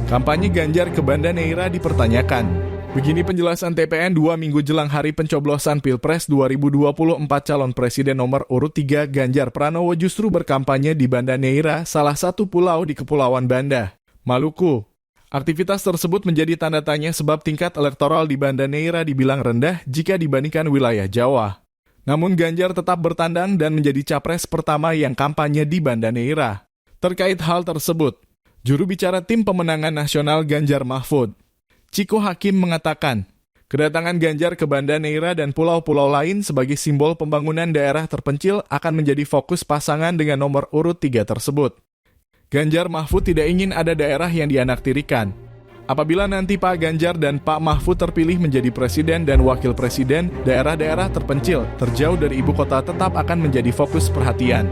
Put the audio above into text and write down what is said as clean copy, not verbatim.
Kampanye Ganjar ke Banda Neira dipertanyakan. Begini penjelasan TPN 2 minggu jelang hari pencoblosan Pilpres 2024 calon presiden nomor urut 3 Ganjar Pranowo justru berkampanye di Banda Neira, salah satu pulau di Kepulauan Banda, Maluku. Aktivitas tersebut menjadi tanda tanya sebab tingkat elektoral di Banda Neira dibilang rendah jika dibandingkan wilayah Jawa. Namun Ganjar tetap bertandang dan menjadi capres pertama yang kampanye di Banda Neira. Terkait hal tersebut, juru bicara tim pemenangan nasional Ganjar Mahfud, Ciko Hakim mengatakan, kedatangan Ganjar ke Banda Neira dan pulau-pulau lain sebagai simbol pembangunan daerah terpencil akan menjadi fokus pasangan dengan nomor urut 3 tersebut. Ganjar Mahfud tidak ingin ada daerah yang dianaktirikan. Apabila nanti Pak Ganjar dan Pak Mahfud terpilih menjadi presiden dan wakil presiden, daerah-daerah terpencil, terjauh dari ibu kota tetap akan menjadi fokus perhatian.